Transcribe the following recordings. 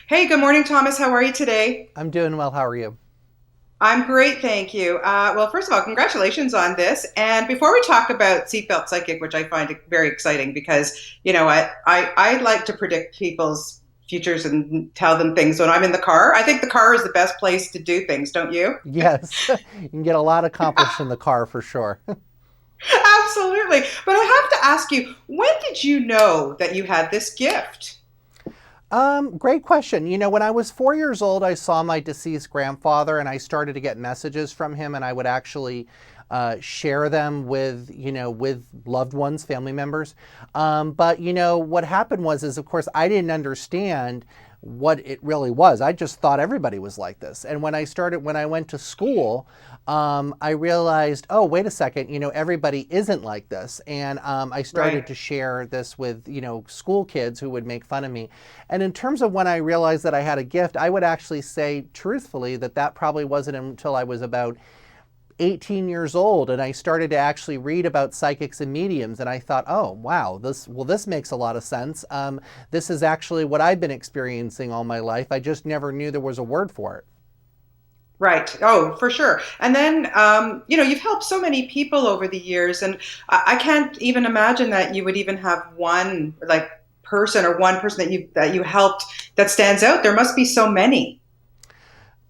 Hey, good morning, Thomas. How are you today? I'm doing well. How are you? I'm great, thank you. Well, first of all, congratulations on this. And before we talk about Seatbelt Psychic, which I find very exciting because, you know what, I like to predict people's futures and tell them things when I'm in the car. I think the car is the best place to do things, don't you? Yes, you can get a lot accomplished in the car for sure. Absolutely. But I have to ask you, when did you know that you had this gift? Great question. When I was 4 years old, I saw my deceased grandfather and I started to get messages from him, and I would actually share them with loved ones, family members. But what happened is of course, I didn't understand what it really was. I just thought everybody was like this. And when I went to school, I realized, oh, wait a second, everybody isn't like this. And I started Right. to share this with, school kids who would make fun of me. And in terms of when I realized that I had a gift, I would actually say truthfully that probably wasn't until I was about 18 years old and I started to actually read about psychics and mediums, and I thought, oh wow, this makes a lot of sense. This is actually what I've been experiencing all my life. I just never knew there was a word for it. Right. Oh, for sure. And then, you've helped so many people over the years, and I can't even imagine that you would even have one like person or one person that you helped that stands out. There must be so many.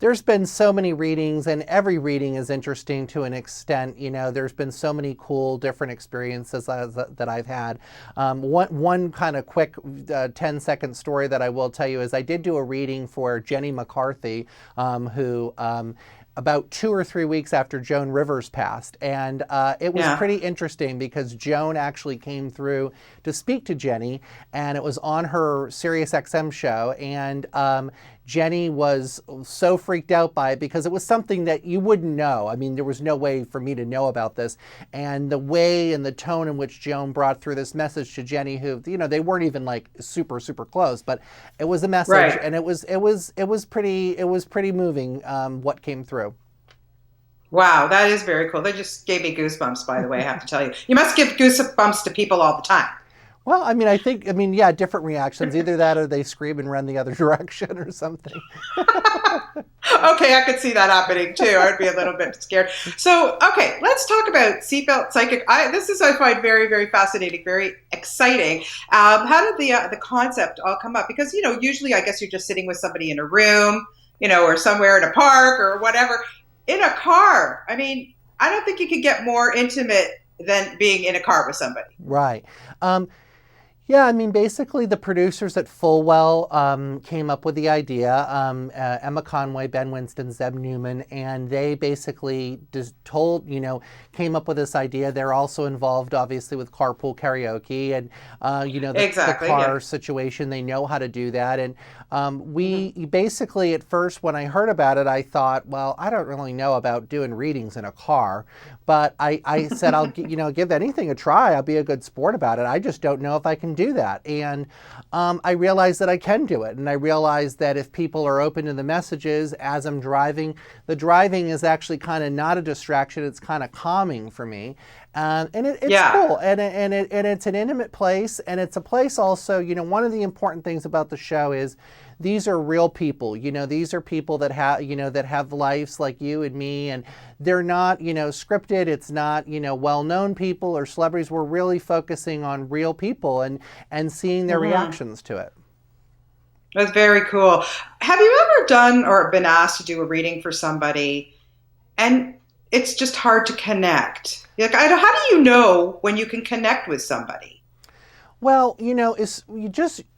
There's been so many readings, and every reading is interesting to an extent. There's been so many cool different experiences that I've had. One kind of quick 10-second story that I will tell you is I did do a reading for Jenny McCarthy, who about 2 or 3 weeks after Joan Rivers passed. And it was Yeah. pretty interesting because Joan actually came through to speak to Jenny, and it was on her Sirius XM show. And Jenny was so freaked out by it because it was something that you wouldn't know. I mean, there was no way for me to know about this. And the way and the tone in which Joan brought through this message to Jenny, who, they weren't even like super, super close, but it was a message, Right. and it was pretty moving, what came through. Wow, that is very cool. That just gave me goosebumps, by the way, I have to tell you. You must give goosebumps to people all the time. Well, yeah, different reactions. Either that or they scream and run the other direction or something. Okay, I could see that happening too. I would be a little bit scared. So, okay, let's talk about Seatbelt Psychic. This is I find very, very fascinating, very exciting. How did the concept all come up? Because usually I guess you're just sitting with somebody in a room, or somewhere in a park or whatever. In a car, I mean, I don't think you could get more intimate than being in a car with somebody. Right. Um, Yeah, basically, the producers at Fulwell came up with the idea. Emma Conway, Ben Winston, Zeb Newman, and they basically just came up with this idea. They're also involved, obviously, with carpool karaoke and, the Exactly. Yeah. car situation. They know how to do that. And we Hmm. basically, at first, when I heard about it, I thought, well, I don't really know about doing readings in a car. But I said, I'll give anything a try. I'll be a good sport about it. I just don't know if I can do that. And I realized that I can do it. And I realized that if people are open to the messages as I'm driving, the driving is actually kind of not a distraction. It's kind of calming for me. It's Yeah. cool. And it's an intimate place. And it's a place also, one of the important things about the show is these are real people. These are people that have lives like you and me, and they're not, scripted. It's not, well-known people or celebrities. We're really focusing on real people and seeing their Hmm. reactions to it. That's very cool. Have you ever done or been asked to do a reading for somebody and it's just hard to connect? Like, how do you know when you can connect with somebody? Well, as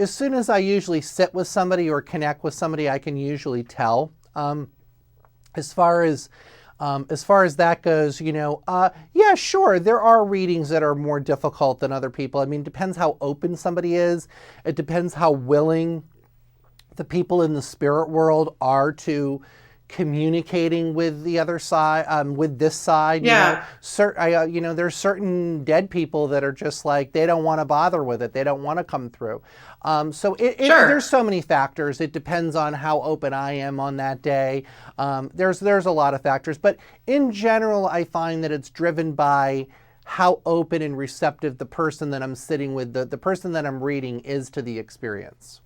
soon as I usually sit with somebody or connect with somebody, I can usually tell. As far as that goes, yeah, sure, there are readings that are more difficult than other people. It depends how open somebody is. It depends how willing the people in the spirit world are to communicating with the other side, with this side. Yeah. There's certain dead people that are just like, they don't want to bother with it. They don't want to come through. So there's Sure. so many factors. It depends on how open I am on that day. There's a lot of factors, but in general, I find that it's driven by how open and receptive the person that I'm sitting with, the person that I'm reading is to the experience.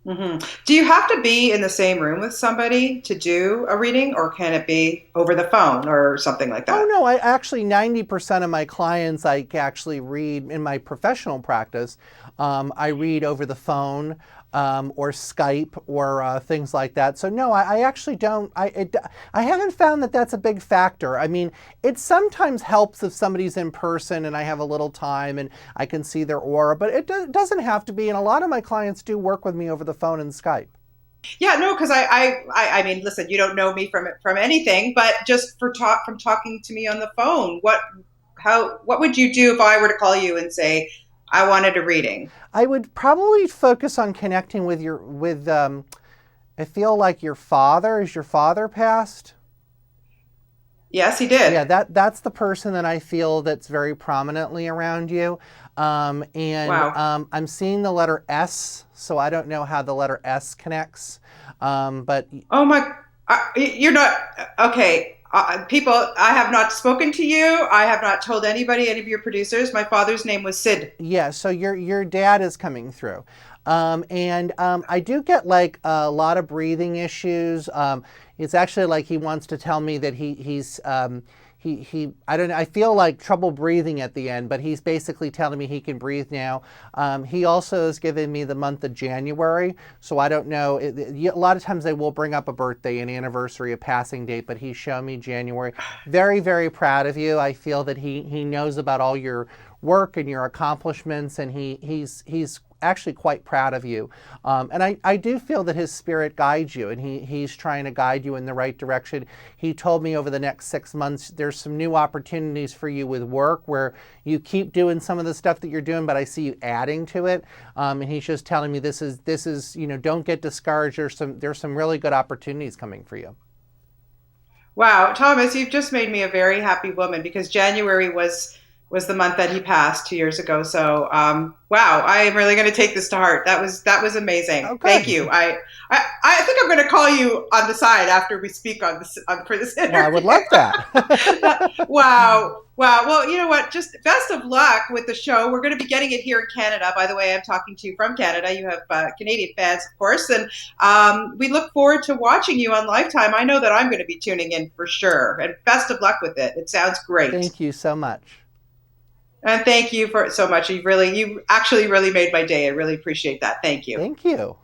Hmm. Do you have to be in the same room with somebody to do a reading, or can it be over the phone or something like Oh that? no, I actually 90% of my clients I actually read in my professional practice. I read over the phone or Skype or things like that. So no, I actually don't. I haven't found that that's a big factor. I mean, it sometimes helps if somebody's in person and I have a little time and I can see their aura, but doesn't have to be. And a lot of my clients do work with me over the phone and Skype. Yeah, no, because I mean, listen, you don't know me from anything, but just for from talking to me on the phone, what would you do if I were to call you and say I wanted a reading? I would probably focus on connecting with your with. I feel like your father, is your father passed? Yes, he Yeah, did. that's the person that I feel that's very prominently around you. And Wow. I'm seeing the letter S, so I don't know how the letter S connects. But Oh my, you're not okay. People, I have not spoken to you. I have not told anybody, any of your producers. My father's name was Sid. yeah, so your dad is coming through. And I do get like a lot of breathing issues. It's actually like he wants to tell me that he's he I don't know, I feel like trouble breathing at the end, but he's basically telling me he can breathe now. He also has given me the month of January, so I don't know. A lot of times they will bring up a birthday, an anniversary, a passing date, but he's shown me January. Very, very proud of you. I feel that he knows about all your work and your accomplishments, and he's actually quite proud of you. And I do feel that his spirit guides you, and he's trying to guide you in the right direction. He told me over the next 6 months there's some new opportunities for you with work where you keep doing some of the stuff that you're doing, but I see you adding to it. And he's just telling me this is don't get discouraged. There's some really good opportunities coming for you. Wow, Thomas, you've just made me a very happy woman because January was the month that he passed 2 years ago. So, wow, I am really going to take this to heart. That was amazing. Oh, Thank good. you. I think I'm going to call you on the side after we speak for this Well, I would interview. love that. Wow. Wow. Well, you know what? Just best of luck with the show. We're going to be getting it here in Canada. By the way, I'm talking to you from Canada. You have Canadian fans, of course. And we look forward to watching you on Lifetime. I know that I'm going to be tuning in for sure. And best of luck with it. It sounds great. Thank you so much. And thank you for so much. You actually really made my day. I really appreciate that. Thank you. Thank you.